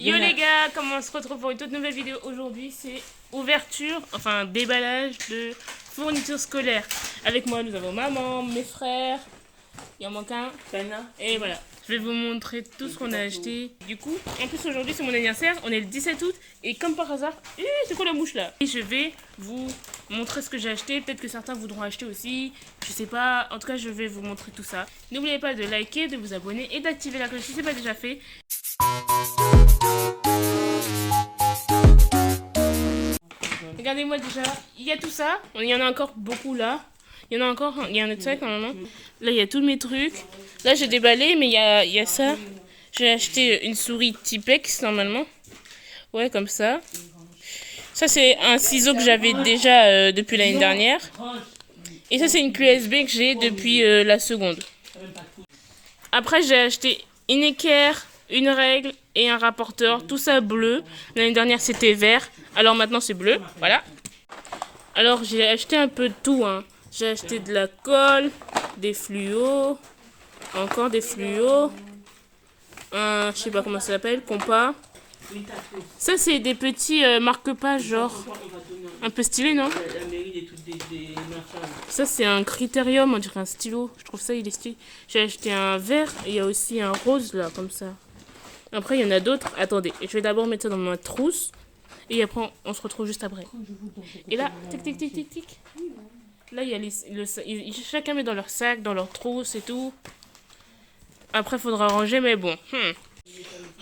Yo les gars, comment on se retrouve pour une toute nouvelle vidéo aujourd'hui? C'est ouverture, enfin déballage de fournitures scolaires. Avec moi nous avons maman, mes frères, il en manque un, et voilà. Je vais vous montrer tout ce qu'on a acheté. Du coup, en plus aujourd'hui c'est mon anniversaire, on est le 17 août et comme par hasard, c'est quoi la mouche là? Et je vais vous montrer ce que j'ai acheté, peut-être que certains voudront acheter aussi, je sais pas, en tout cas je vais vous montrer tout ça. N'oubliez pas de liker, de vous abonner et d'activer la cloche si ce n'est pas déjà fait. Regardez-moi déjà, il y a tout ça, il y en a encore beaucoup là. Il y en a encore, il y a un autre sac normalement. Là il y a tous mes trucs. Là j'ai déballé mais il y a ça. J'ai acheté une souris Tipex normalement. Ouais comme ça. Ça c'est un ciseau que j'avais déjà depuis l'année dernière. Et ça c'est une clé USB que j'ai depuis la seconde. Après j'ai acheté une équerre, une règle et un rapporteur. Tout ça bleu. L'année dernière c'était vert. Alors maintenant c'est bleu. Voilà. Alors j'ai acheté un peu de tout hein. J'ai acheté de la colle, des fluos, encore des fluos, je sais pas comment ça s'appelle, compas. Ça c'est des petits marque-pages genre un peu stylé non? Ça c'est un critérium, on dirait un stylo, je trouve ça il est stylé. J'ai acheté un vert et il y a aussi un rose là comme ça. Après il y en a d'autres, attendez, je vais d'abord mettre ça dans ma trousse et après on se retrouve juste après. Et là, tic tic tic tic tic. Là, il y a chacun met dans leur sac, dans leur trousse et tout. Après, il faudra ranger, mais bon.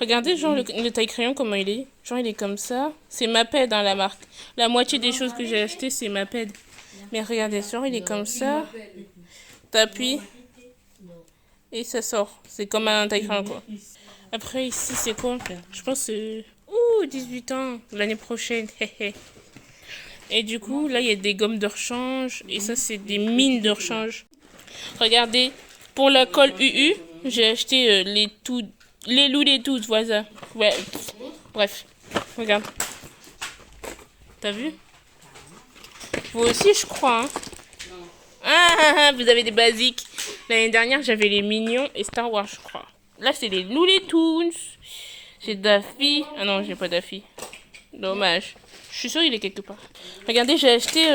Regardez, genre, le taille-crayon, comment il est. Genre, il est comme ça. C'est Maped, hein, la marque. La moitié des choses que j'ai achetées, c'est Maped. Mais regardez, genre, il est comme ça. T'appuies. Et ça sort. C'est comme un taille-crayon, quoi. Après, ici, c'est quoi? Je pense que c'est... Ouh, 18 ans. L'année prochaine. Et du coup, là, il y a des gommes de rechange. Et ça, c'est des mines de rechange. Regardez, pour la colle UU, j'ai acheté les loups des tous, voilà. Ouais, bref, regarde. T'as vu? Vous aussi, je crois. Hein. Ah, vous avez des basiques. L'année dernière, j'avais les Mignons et Star Wars, je crois. Là, c'est les loups des Toons. J'ai Daffy. Ah non, j'ai pas Daffy. Dommage. Je suis sûre il est quelque part. Regardez, j'ai acheté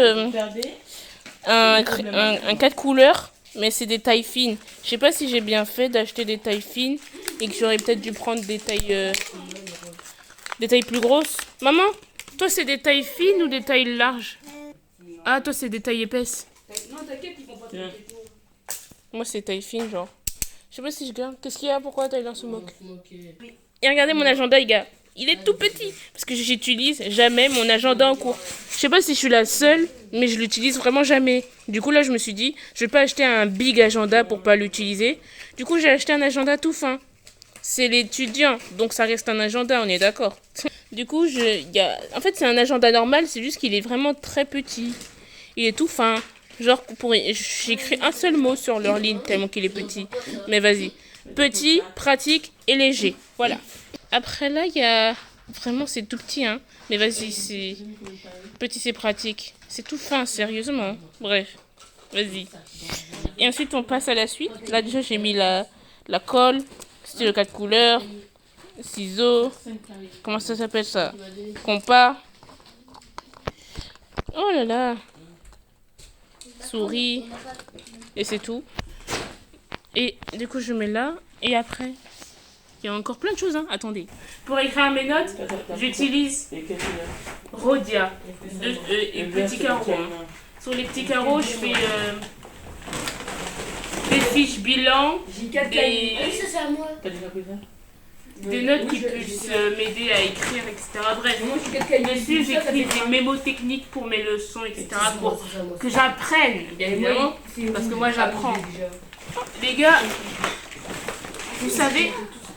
un 4 couleurs, mais c'est des tailles fines. Je sais pas si j'ai bien fait d'acheter des tailles fines et que j'aurais peut-être dû prendre des tailles plus grosses. Maman, toi c'est des tailles fines ou des tailles larges? Ah, toi c'est des tailles épaisses. Non, t'inquiète, ils vont pas te moquer. Moi c'est taille fine, genre. Je sais pas si je garde. Qu'est-ce qu'il y a? Pourquoi Tyler se moque? Et regardez mon agenda, les gars. Il est tout petit parce que j'utilise jamais mon agenda en cours. Je sais pas si je suis la seule, mais je l'utilise vraiment jamais. Du coup là je me suis dit, je vais pas acheter un big agenda pour pas l'utiliser. Du coup j'ai acheté un agenda tout fin. C'est l'étudiant, donc ça reste un agenda, on est d'accord. Du coup en fait c'est un agenda normal, c'est juste qu'il est vraiment très petit. Il est tout fin. Genre j'écris un seul mot sur leur ligne tellement qu'il est petit. Mais vas-y. Petit, pratique et léger. Voilà. Après là, il y a... Vraiment, c'est tout petit, hein. Mais vas-y, c'est... Petit, c'est pratique. C'est tout fin, sérieusement. Bref, vas-y. Et ensuite, on passe à la suite. Là, déjà, j'ai mis la colle. C'était le 4 couleurs. Ciseaux. Comment ça s'appelle, ça? Compas. Oh là là. Souris. Et c'est tout. Et du coup, je mets là. Et après... Il y a encore plein de choses, hein. Attendez. Pour écrire mes notes, j'utilise Rhodia et petits carreaux. Hein. Sur les petits carreaux, je fais des fiches bilan, des notes qui puissent m'aider à écrire, etc. Bref, dessus, j'écris des mémos techniques pour mes leçons, etc. Pour que j'apprenne, bien évidemment, parce que moi, j'apprends. Les gars, vous savez...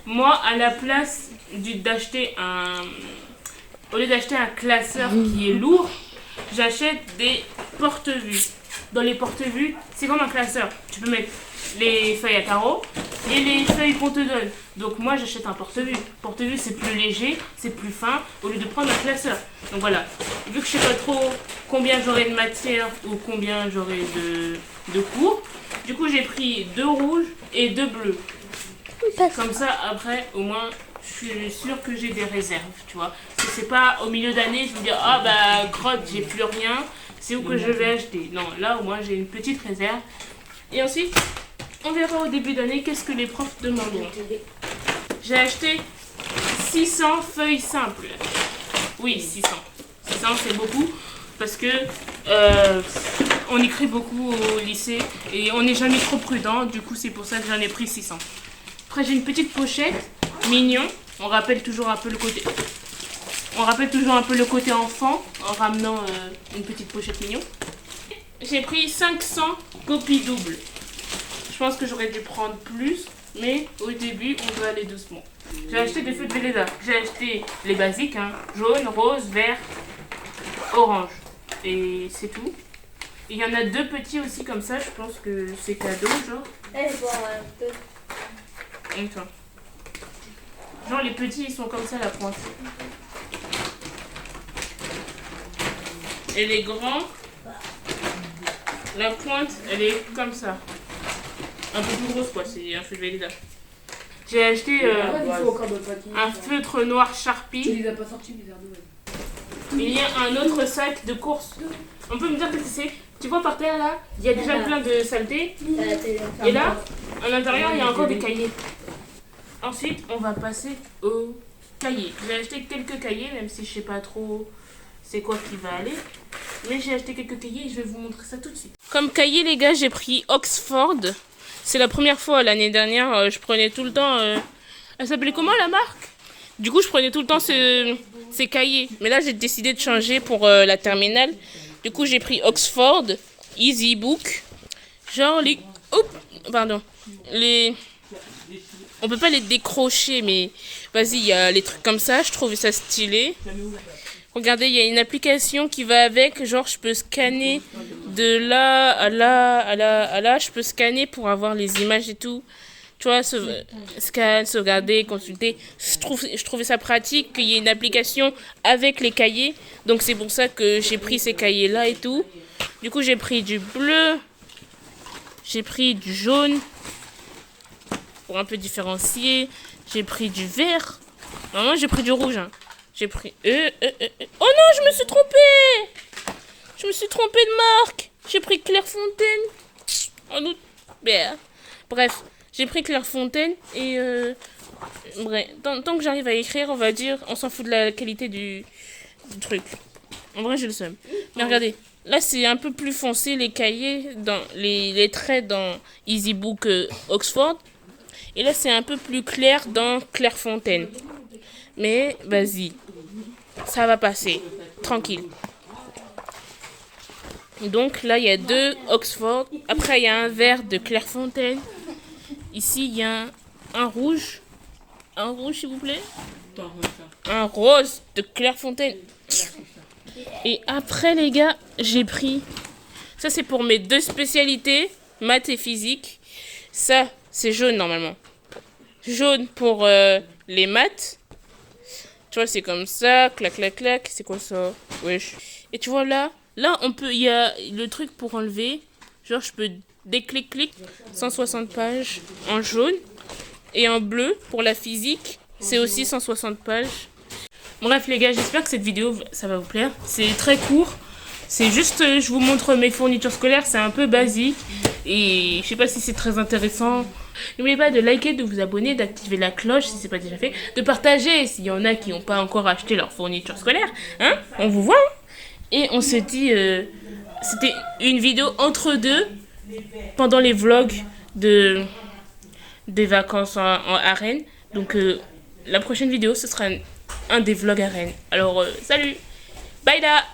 Moi, à la place d'acheter au lieu d'acheter un classeur qui est lourd, j'achète des porte-vues. Dans les porte-vues, c'est comme un classeur. Tu peux mettre les feuilles à carreaux et les feuilles qu'on te donne. Donc moi, j'achète un porte-vue. Porte-vue, c'est plus léger, c'est plus fin, au lieu de prendre un classeur. Donc voilà, vu que je sais pas trop combien j'aurai de matière ou combien j'aurai de cours, du coup, j'ai pris 2 rouges et 2 bleus. Comme ça, après, au moins, je suis sûre que j'ai des réserves, tu vois. C'est pas au milieu d'année, je me dis, ah bah, crotte, j'ai plus rien, c'est où que je vais acheter. Non, là, au moins, j'ai une petite réserve. Et ensuite, on verra au début d'année qu'est-ce que les profs demanderont. J'ai acheté 600 feuilles simples. Oui, 600. 600, c'est beaucoup parce que on écrit beaucoup au lycée et on n'est jamais trop prudent. Du coup, c'est pour ça que j'en ai pris 600. Après, j'ai une petite pochette mignon. On rappelle toujours un peu le côté. On rappelle toujours un peu le côté enfant en ramenant une petite pochette mignon. J'ai pris 500 copies doubles. Je pense que j'aurais dû prendre plus, mais au début, on doit aller doucement. J'ai acheté des feux de Velleda. J'ai acheté les basiques, hein, jaune, rose, vert, orange. Et c'est tout. Il y en a 2 petits aussi comme ça, je pense que c'est cadeau, genre. Un peu. Et toi. Genre les petits, ils sont comme ça, la pointe. Et les grands, la pointe, elle est comme ça. Un peu plus grosse, quoi, c'est un feu de Velleda. J'ai acheté un feutre noir Sharpie. Tu les as pas sortis, les verres d'eau. Il y a un autre sac de course. On peut me dire que c'est. Tu vois par terre là, il y a déjà plein de saletés. Et là, à l'intérieur, il y a encore des cahiers. Ensuite, on va passer aux cahiers. J'ai acheté quelques cahiers, même si je sais pas trop c'est quoi qui va aller. Mais j'ai acheté quelques cahiers et je vais vous montrer ça tout de suite. Comme cahier, les gars, j'ai pris Oxford. C'est la première fois l'année dernière, je prenais tout le temps. Elle s'appelait comment la marque? Du coup, je prenais tout le temps ces cahiers. Mais là, j'ai décidé de changer pour la terminale. Du coup, j'ai pris Oxford, Easy Book. Genre les. Oups, pardon. On peut pas les décrocher, mais vas-y, il y a les trucs comme ça. Je trouvais ça stylé. Regardez, il y a une application qui va avec. Genre, je peux scanner de là à là, à là, à là. Je peux scanner pour avoir les images et tout. Tu vois, scan, sauvegarder, consulter. Je trouvais ça pratique qu'il y ait une application avec les cahiers. Donc, c'est pour ça que j'ai pris ces cahiers-là et tout. Du coup, j'ai pris du bleu. J'ai pris du jaune. Pour un peu différencier. J'ai pris du vert. Normalement, j'ai pris du rouge. Hein. J'ai pris... Oh non, je me suis trompée. Je me suis trompée de marque. J'ai pris Clairefontaine. En août. Bref, j'ai pris Clairefontaine et... Bref, tant que j'arrive à écrire, on va dire, on s'en fout de la qualité du truc. En vrai, j'ai le seum. Mais regardez, là, c'est un peu plus foncé, les cahiers, dans les traits dans EasyBook Oxford. Et là, c'est un peu plus clair dans Clairefontaine. Mais, vas-y. Ça va passer. Tranquille. Donc, là, il y a 2 Oxford. Après, il y a un vert de Clairefontaine. Ici, il y a un rouge. Un rouge, s'il vous plaît. Un rose de Clairefontaine. Et après, les gars, j'ai pris... Ça, c'est pour mes 2 spécialités, maths et physique. Ça, c'est jaune, normalement. Jaune pour les maths. Tu vois, c'est comme ça. Clac, clac, clac. C'est quoi ça? Wesh. Et tu vois, là, on peut... Il y a le truc pour enlever. Genre, je peux déclic-clic. 160 pages en jaune. Et en bleu, pour la physique, c'est aussi 160 pages. Bref les gars, j'espère que cette vidéo, ça va vous plaire. C'est très court. C'est juste, je vous montre mes fournitures scolaires. C'est un peu basique. Et je sais pas si c'est très intéressant. N'oubliez pas de liker, de vous abonner, d'activer la cloche si c'est pas déjà fait. De partager s'il y en a qui n'ont pas encore acheté leur fourniture scolaire. Hein? On vous voit. Hein? Et on se dit, c'était une vidéo entre deux. Pendant les vlogs des vacances à Rennes. Donc la prochaine vidéo, ce sera un des vlogs à Rennes. Alors, salut. Bye là.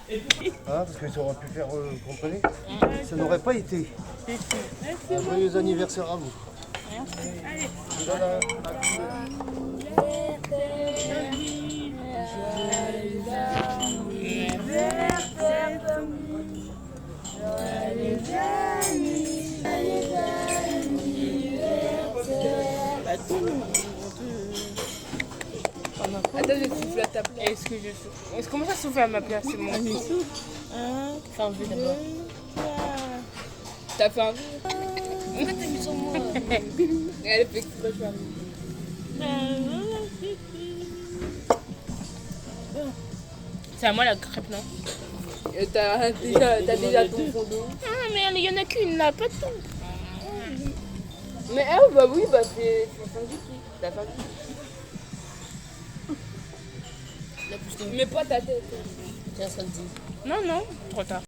Ah, parce que ça aurait pu faire, vous comprenez? Ça n'aurait pas été. Un joyeux anniversaire à vous. Allez. Voilà. Attends, je souffle à ta place. Est-ce que je souffle? Comment ça souffle à ma place? C'est mon souffle. Fais un vœu d'abord. T'as fait un vœu? Pourquoi t'as mis sur moi? Elle fait exprès, je suis arrivée. C'est à moi la crêpe, non? Et t'as déjà ton fond d'eau. Ah, mais il y en a qu'une là, pas de tout. Mais bah oui, bah c'est syndiqué. T'as pas vu. Mais pas ta tête. Non, non, trop tard.